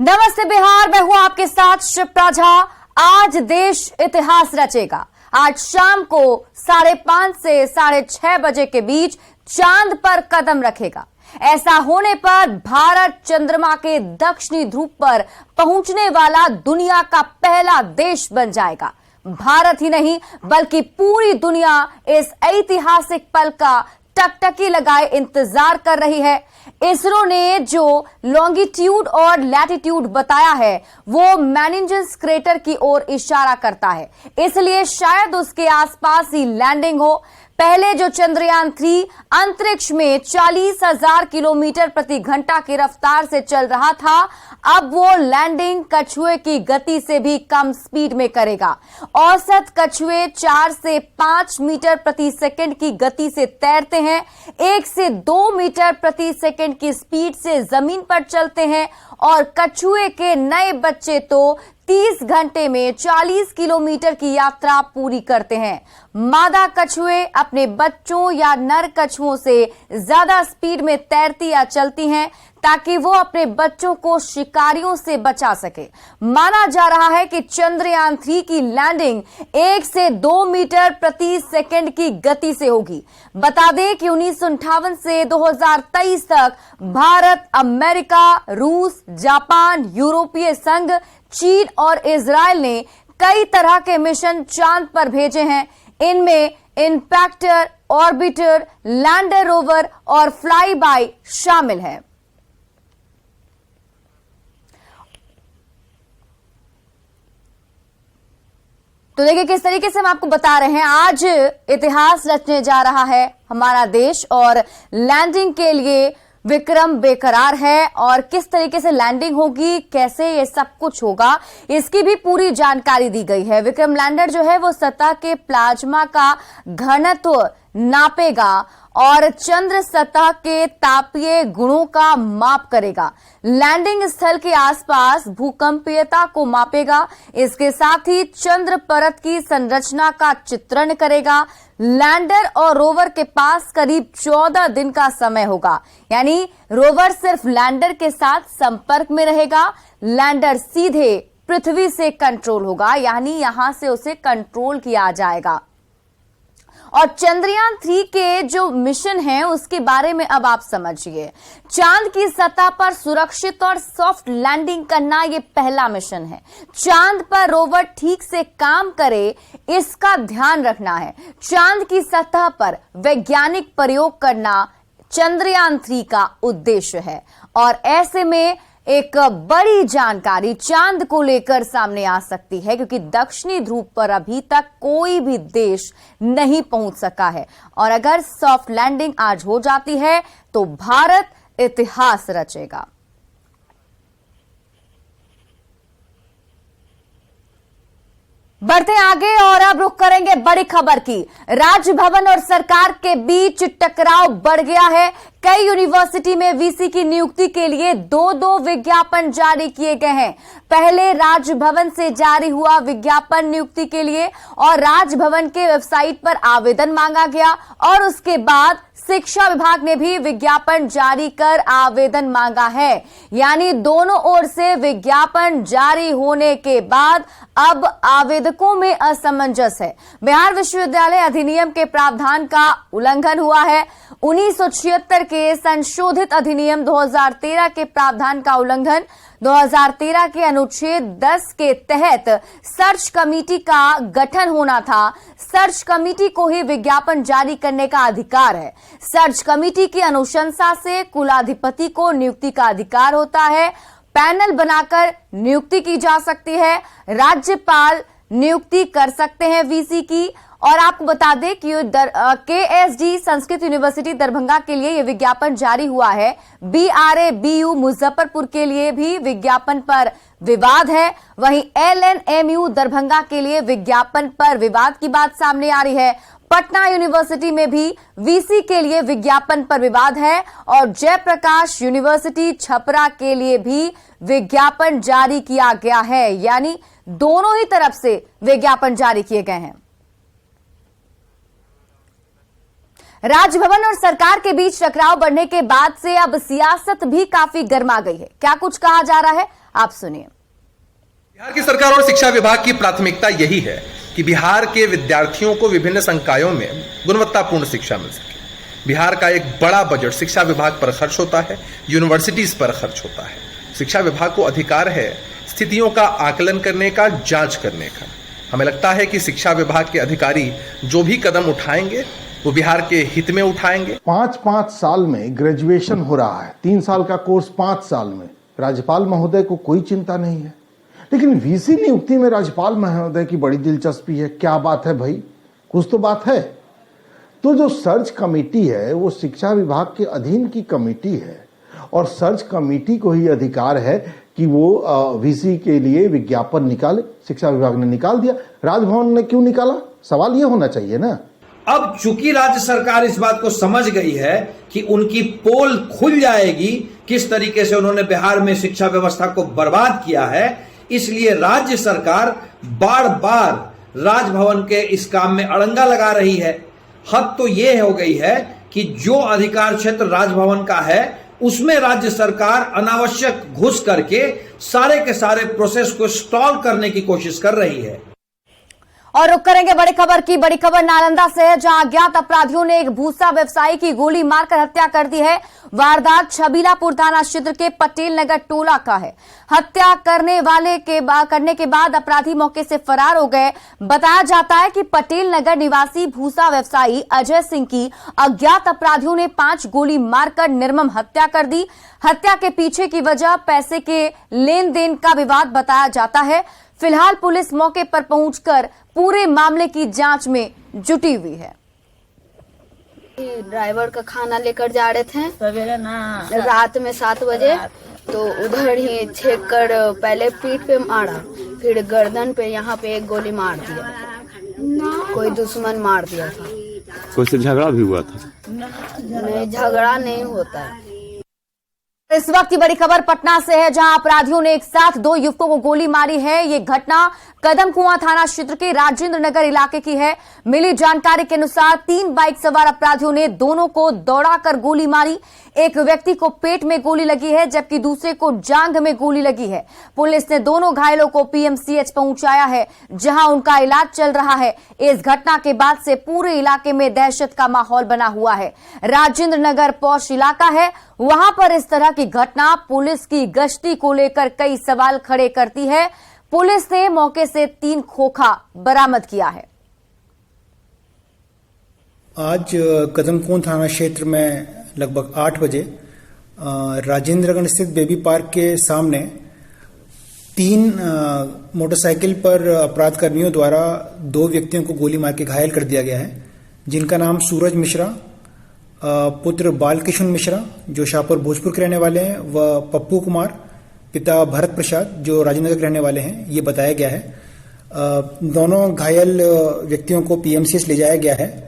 नमस्ते बिहार, मैं हूं आपके साथ शिप्रा झा। आज देश इतिहास रचेगा। आज शाम को 5:30 से 6:30 बजे के बीच चांद पर कदम रखेगा। ऐसा होने पर भारत चंद्रमा के दक्षिणी ध्रुव पर पहुंचने वाला दुनिया का पहला देश बन जाएगा। भारत ही नहीं बल्कि पूरी दुनिया इस ऐतिहासिक पल का टकटकी लगाए इंतजार कर रही है। इसरो ने जो लॉन्गिट्यूड और लैटिट्यूड बताया है वो मैनिंजस क्रेटर की ओर इशारा करता है, इसलिए शायद उसके आसपास ही लैंडिंग हो। पहले जो चंद्रयान 3 अंतरिक्ष में 40,000 किलोमीटर प्रति घंटा की रफ्तार से चल रहा था, अब वो लैंडिंग कछुए की गति से भी कम स्पीड में करेगा। औसत कछुए 4 से 5 मीटर प्रति सेकंड की गति से तैरते हैं, 1 से 2 मीटर प्रति सेकंड की स्पीड से जमीन पर चलते हैं और कछुए के नए बच्चे तो 30 घंटे में 40 किलोमीटर की यात्रा पूरी करते हैं। मादा कछुए अपने बच्चों या नर कछुओं से ज्यादा स्पीड में तैरती या चलती हैं ताकि वो अपने बच्चों को शिकारियों से बचा सके। माना जा रहा है कि चंद्रयान 3 की लैंडिंग 1 से 2 मीटर प्रति सेकंड की गति से होगी। बता दें कि 1958 से 2023 तक भारत, अमेरिका, रूस, जापान, यूरोपीय संघ, चीन और इजराइल ने कई तरह के मिशन चांद पर भेजे हैं। इनमें इंपैक्टर, ऑर्बिटर, लैंडर रोवर और फ्लाई बाय शामिल है। तो देखिए किस तरीके से हम आपको बता रहे हैं, आज इतिहास रचने जा रहा है हमारा देश और लैंडिंग के लिए विक्रम बेकरार है और किस तरीके से लैंडिंग होगी, कैसे ये सब कुछ होगा, इसकी भी पूरी जानकारी दी गई है। विक्रम लैंडर जो है वो सतह के प्लाज्मा का घनत्व नापेगा और चंद्र सतह के तापीय गुणों का माप करेगा। लैंडिंग स्थल के आसपास भूकंपीयता को मापेगा। इसके साथ ही चंद्र परत की संरचना का चित्रण करेगा। लैंडर और रोवर के पास करीब 14 दिन का समय होगा, यानी रोवर सिर्फ लैंडर के साथ संपर्क में रहेगा। लैंडर सीधे पृथ्वी से कंट्रोल होगा, यानी यहां से उसे कंट्रोल किया जाएगा। और चंद्रयान 3 के जो मिशन है उसके बारे में अब आप समझिए। चांद की सतह पर सुरक्षित और सॉफ्ट लैंडिंग करना ये पहला मिशन है। चांद पर रोवर ठीक से काम करे इसका ध्यान रखना है। चांद की सतह पर वैज्ञानिक प्रयोग करना चंद्रयान 3 का उद्देश्य है और ऐसे में एक बड़ी जानकारी चांद को लेकर सामने आ सकती है, क्योंकि दक्षिणी ध्रुव पर अभी तक कोई भी देश नहीं पहुंच सका है और अगर सॉफ्ट लैंडिंग आज हो जाती है तो भारत इतिहास रचेगा। बढ़ते आगे और अब रुख करेंगे बड़ी खबर की। राजभवन और सरकार के बीच टकराव बढ़ गया है। कई यूनिवर्सिटी में वीसी की नियुक्ति के लिए 2-2 विज्ञापन जारी किए गए हैं। पहले राजभवन से जारी हुआ विज्ञापन नियुक्ति के लिए और राजभवन के वेबसाइट पर आवेदन मांगा गया और उसके बाद शिक्षा विभाग ने भी विज्ञापन जारी कर आवेदन मांगा है। यानी दोनों ओर से विज्ञापन जारी होने के बाद अब आवेदकों में असमंजस है। बिहार विश्वविद्यालय अधिनियम के प्रावधान का उल्लंघन हुआ है। 1976 के संशोधित अधिनियम 2013 के प्रावधान का उल्लंघन। 2013 के अनुच्छेद 10 के तहत सर्च कमेटी का गठन होना था। सर्च कमेटी को ही विज्ञापन जारी करने का अधिकार है। सर्च कमेटी की अनुशंसा से कुलाधिपति को नियुक्ति का अधिकार होता है। पैनल बनाकर नियुक्ति की जा सकती है। राज्यपाल नियुक्ति कर सकते हैं वीसी की। और आपको बता दें कि केएसडी संस्कृत यूनिवर्सिटी दरभंगा के लिए यह विज्ञापन जारी हुआ है। बीआरए बीयू मुजफ्फरपुर के लिए भी विज्ञापन पर विवाद है। वहीं एलएनएमयू दरभंगा के लिए विज्ञापन पर विवाद की बात सामने आ रही है। पटना यूनिवर्सिटी में भी वीसी के लिए विज्ञापन पर विवाद है और जयप्रकाश यूनिवर्सिटी छपरा के लिए भी विज्ञापन जारी किया गया है। यानी दोनों ही तरफ से विज्ञापन जारी किए गए हैं। राजभवन और सरकार के बीच टकराव बढ़ने के बाद से अब सियासत भी काफी गर्मा गई है। क्या कुछ कहा जा रहा है, आप सुनिए। बिहार की सरकार और शिक्षा विभाग की प्राथमिकता यही है कि बिहार के विद्यार्थियों को विभिन्न संकायों में गुणवत्तापूर्ण शिक्षा मिल सके। बिहार का एक बड़ा बजट शिक्षा विभाग पर खर्च होता है, यूनिवर्सिटीज पर खर्च होता है। शिक्षा विभाग को अधिकार है स्थितियों का आकलन करने का, जांच करने का। हमें लगता है कि शिक्षा विभाग के अधिकारी जो भी कदम उठाएंगे वो बिहार के हित में उठाएंगे। 5-5 साल में ग्रेजुएशन हो रहा है, 3 साल का कोर्स 5 साल में। राज्यपाल महोदय को कोई चिंता नहीं है, लेकिन वीसी नियुक्ति में राज्यपाल महोदय की बड़ी दिलचस्पी है। क्या बात है भाई, कुछ तो बात है। तो जो सर्च कमेटी है वो शिक्षा विभाग के अधीन की कमेटी है और सर्च कमेटी को ही अधिकार है कि वो वीसी के लिए विज्ञापन निकाले। शिक्षा विभाग ने निकाल दिया, राजभवन ने क्यों निकाला, सवाल ये होना चाहिए ना। अब चूंकि राज्य सरकार इस बात को समझ गई है कि उनकी पोल खुल जाएगी, किस तरीके से उन्होंने बिहार में शिक्षा व्यवस्था को बर्बाद किया है, इसलिए राज्य सरकार बार बार राजभवन के इस काम में अड़ंगा लगा रही है। हद तो यह हो गई है कि जो अधिकार क्षेत्र राजभवन का है उसमें राज्य सरकार अनावश्यक घुस करके सारे के सारे प्रोसेस को स्टॉल करने की कोशिश कर रही है। और रुक करेंगे बड़ी खबर की। बड़ी खबर नालंदा से है, जहां अज्ञात अपराधियों ने एक भूसा व्यवसायी की गोली मारकर हत्या कर दी है। वारदात छबीलापुर थाना क्षेत्र के पटेल नगर टोला का है। हत्या करने के बाद अपराधी मौके से फरार हो गए। बताया जाता है कि पटेल नगर निवासी भूसा व्यवसायी अजय सिंह की अज्ञात अपराधियों ने 5 गोली मारकर निर्मम हत्या कर दी। हत्या के पीछे की वजह पैसे के लेन देन का विवाद बताया जाता है। फिलहाल पुलिस मौके पर पहुंचकर पूरे मामले की जांच में जुटी हुई है। ड्राइवर का खाना लेकर जा रहे थे सवेरे ना, रात में 7 बजे, तो उधर ही छेक कर पहले पीठ पे मारा, फिर गर्दन पे यहाँ पे एक गोली मार दिया। कोई दुश्मन मार दिया था। कोई से झगड़ा भी हुआ था? नहीं, झगड़ा नहीं होता है। इस वक्त की बड़ी खबर पटना से है, जहां अपराधियों ने एक साथ 2 युवकों को गोली मारी है। ये घटना कदम कुआं थाना क्षेत्र के राजेंद्र नगर इलाके की है। मिली जानकारी के अनुसार 3 बाइक सवार अपराधियों ने दोनों को दौड़ाकर गोली मारी। एक व्यक्ति को पेट में गोली लगी है, जबकि दूसरे को जांघ में गोली लगी है। पुलिस ने दोनों घायलों को पीएमसीएच पहुंचाया है, जहां उनका इलाज चल रहा है। इस घटना के बाद से पूरे इलाके में दहशत का माहौल बना हुआ है। राजेंद्र नगर पौष इलाका है, वहां पर इस तरह की घटना पुलिस की गश्ती को लेकर कई सवाल खड़े करती है। पुलिस ने मौके से 3 खोखा बरामद किया है। आज कदमकुआं थाना क्षेत्र में लगभग 8 बजे राजेंद्र नगर स्थित बेबी पार्क के सामने 3 मोटरसाइकिल पर अपराध कर्मियों द्वारा 2 व्यक्तियों को गोली मार के घायल कर दिया गया है, जिनका नाम सूरज मिश्रा पुत्र बालकिशन मिश्रा जो शाहपुर भोजपुर के रहने वाले हैं, व पप्पू कुमार पिता भरत प्रसाद जो राजेंद्र के रहने वाले हैं, ये बताया गया है। दोनों घायल व्यक्तियों को पीएमसीएच ले जाया गया है।